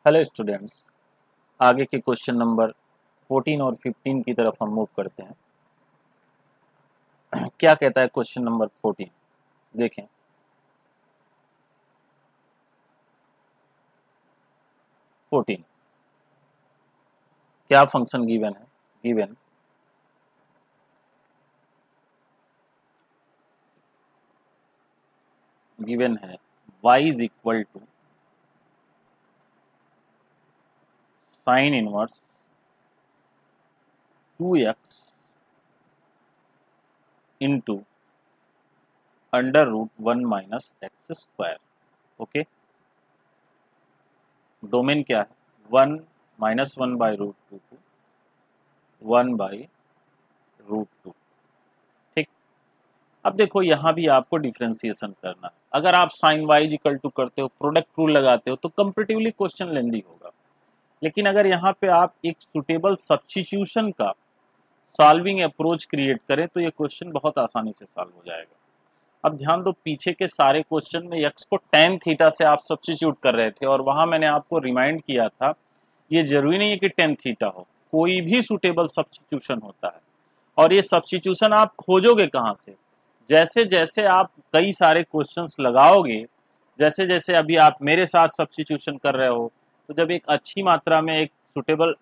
Hello students, आगे के question number 14 और 15 की तरफ हम मूव करते हैं। क्या कहता है क्वेश्चन नंबर 14? देखें, क्या फंक्शन गिवन है? गिवन है y is equal to sine inverse 2x into under root 1 minus x square. Okay, domain क्या है? 1 minus 1 by root 2 to 1 by root 2। ठीक, अब देखो यहाँ भी आपको डिफ्रेंसिएशन करना है। अगर आप साइन वाई इक्वल टू करते हो, प्रोडक्ट रूल लगाते हो, तो कंपेरेटिवली क्वेश्चन लेंदी होगा। लेकिन अगर यहाँ पे आप एक सुटेबल सब्स्टिट्यूशन का सॉल्विंग अप्रोच क्रिएट करें तो ये क्वेश्चन बहुत आसानी से सॉल्व हो जाएगा। अब ध्यान दो, पीछे के सारे क्वेश्चन में x को tan थीटा से आप सब्स्टिट्यूट कर रहे थे और वहां मैंने आपको रिमाइंड किया था ये जरूरी नहीं है कि tan थीटा हो, कोई भी सुटेबल सब्स्टिट्यूशन होता है। और ये सब्स्टिट्यूशन आप खोजोगे कहाँ से? जैसे जैसे आप कई सारे क्वेश्चंस लगाओगे, जैसे जैसे अभी आप मेरे साथ सब्स्टिट्यूशन कर रहे हो, तो जब एक अच्छी मात्रा में एक सुटेबल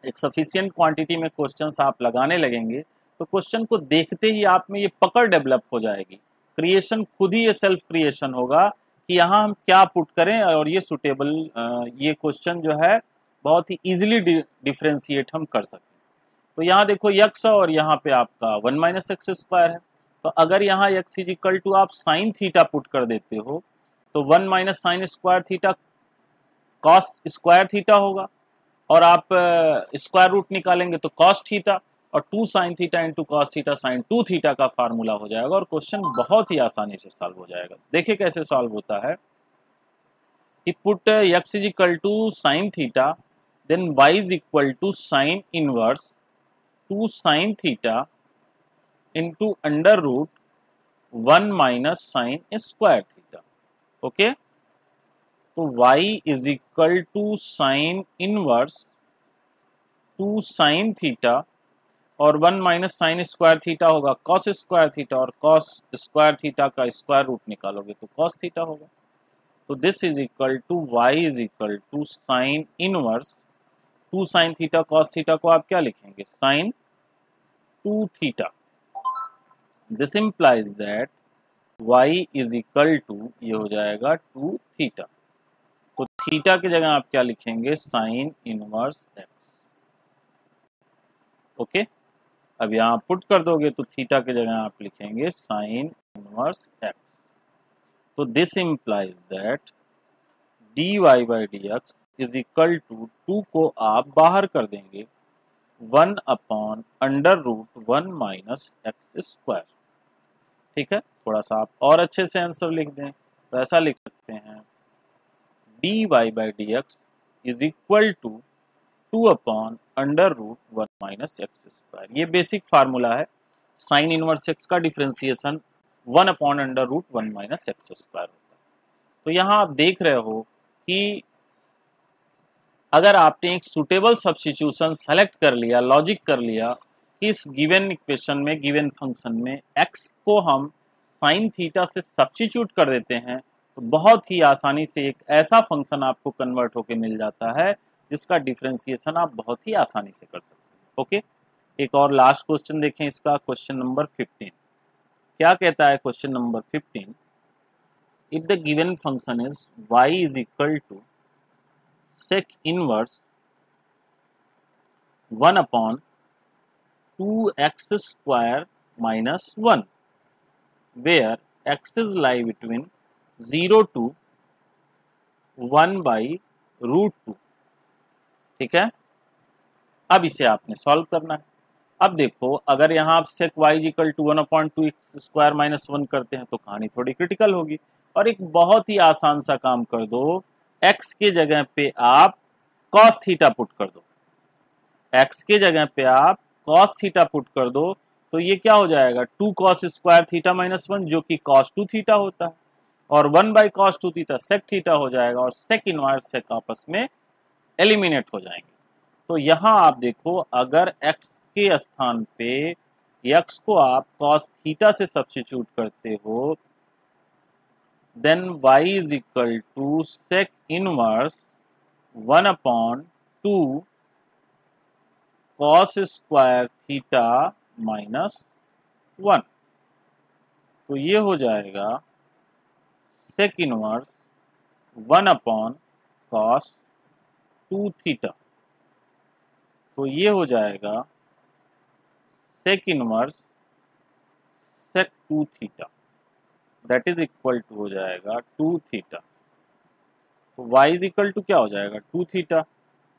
एक सफिशिएंट क्वांटिटी में क्वेश्चंस आप लगाने लगेंगे तो क्वेश्चन को देखते ही आप में ये पकड़ डेवलप हो जाएगी। क्रिएशन खुद ही ये सेल्फ क्रिएशन होगा कि यहाँ हम क्या पुट करें और ये सुटेबल ये क्वेश्चन जो है बहुत ही इजीली डिफ्रेंशिएट हम कर सकते हैं। तो यहाँ देखो यक्स और यहाँ पे आपका 1 माइनस एक्स स्क्वायर है। तो अगर यहाँ एक्स इज इक्वल टू आप साइन थीटा पुट कर देते हो तो 1 minus sine square theta cos square theta होगा, और आप स्क्वायर रूट निकालेंगे तो कॉस थीटा, और 2 sine theta into cos theta sine 2 theta का फार्मूला हो जाएगा और क्वेश्चन बहुत ही आसानी से सॉल्व हो जाएगा। देखिए कैसे सॉल्व होता है कि put x is equal to sine theta, then y is equal to sine inverse 2 sine theta into under root 1 minus sine square theta. Okay, तो y is equal to sine inverse 2 sine theta और 1 minus sine square theta होगा cos square theta, और cos square theta का square root निकालोगे तो cos theta होगा। तो this is equal to y is equal to sine inverse 2 sine theta cos theta को आप क्या लिखेंगे? Sine 2 theta. This implies that y is equal to ये हो जाएगा 2 थीटा। तो थीटा की जगह आप क्या लिखेंगे? Sine inverse x। ओके, अब यहाँ पुट कर दोगे तो थीटा की जगह आप लिखेंगे साइन इनवर्स एक्स। तो this implies that dy by dx is equal to 2 को आप बाहर कर देंगे 1 upon under root 1 minus x square. ठीक है, थोड़ा सा आप और अच्छे से आंसर लिख दें तो ऐसा लिख सकते हैं dy by dx is equal to 2 upon under root 1 minus x square. ये बेसिक फार्मूला है, साइन इनवर्स एक्स का differentiation 1 upon under root 1 minus x square होता है। तो यहाँ आप देख रहे हो कि अगर आपने एक सुटेबल सब्स्टिट्यूशन सेलेक्ट कर लिया, लॉजिक कर लिया कि इस गिवन इक्वेशन में, गिवन फंक्शन में x को हम साइन थीटा से सब्स्टिट्यूट कर देते हैं तो बहुत ही आसानी से एक ऐसा फंक्शन आपको कन्वर्ट होके मिल जाता है जिसका डिफरेंशिएशन आप बहुत ही आसानी से कर सकते हैं। ओके, एक और लास्ट क्वेश्चन देखें इसका, क्वेश्चन नंबर 15। क्या कहता है question number 15? If the given function is y is equal to sec inverse 1 upon 2x square minus 1 where x is lie between 0 to 1 by root 2। ठीक है, अब इसे आपने सॉल्व करना है। अब देखो, अगर यहाँ आप sec y equal to 1/2x square minus 1 करते हैं तो कहानी थोड़ी क्रिटिकल होगी, और एक बहुत ही आसान सा काम कर दो, x के जगह पे आप cos थीटा पुट कर दो। x के जगह पे आप cos थीटा पुट कर दो तो ये क्या हो जाएगा? 2 cos स्क्वायर थीटा माइनस 1 जो कि cos 2 थीटा होता है, और 1/cos 2 थीटा सेक थीटा हो जाएगा और सेक इनवर्स सेक आपस में एलिमिनेट हो जाएंगे। तो यहाँ आप देखो, अगर x के स्थान पे x को आप cos थीटा से सब्स्टिट्यूट करते हो, then y is equal to sec inverse 1/2 cos square theta minus 1। तो ये हो जाएगा सेक इनवर्स 1/cos 2 थीटा। तो ये हो जाएगा sec inverse sec 2 theta, that is equal to हो जाएगा 2 थीटा। तो y इज इक्वल टू क्या हो जाएगा 2 थीटा,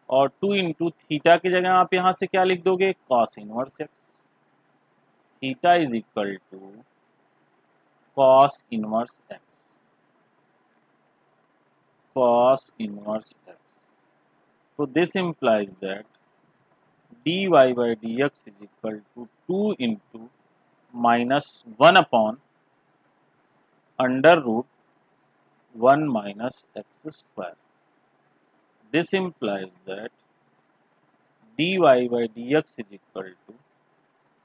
और 2 इंटू थीटा की जगह आप यहां से क्या लिख दोगे cos inverse x। Theta is equal to cos inverse x, cos inverse x। तो this implies that dy by dx is equal to 2 into minus 1 upon under root 1 minus x square. This implies that dy by dx is equal to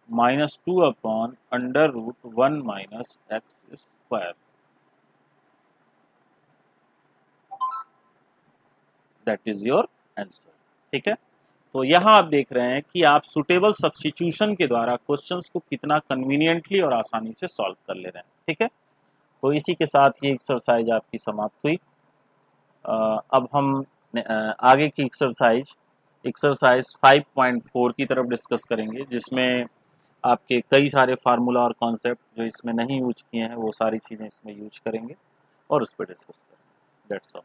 minus 2 upon under root 1 minus x square. That is your answer. ठीक है, तो यहाँ आप देख रहे हैं कि आप सुटेबल सब्स्टिट्यूशन के द्वारा क्वेश्चंस को कितना कन्वीनियंटली और आसानी से सॉल्व कर ले रहे हैं। ठीक है, तो इसी के साथ ये एक्सरसाइज आपकी समाप्त हुई। अब हम आगे की एक्सरसाइज 5.4 की तरफ डिस्कस करेंगे, जिसमें आपके कई सारे फार्मूला और कॉन्सेप्ट जो इसमें नहीं यूज किए हैं वो सारी चीज़ें इसमें यूज करेंगे और उस पर डिस्कस करेंगे। That's all.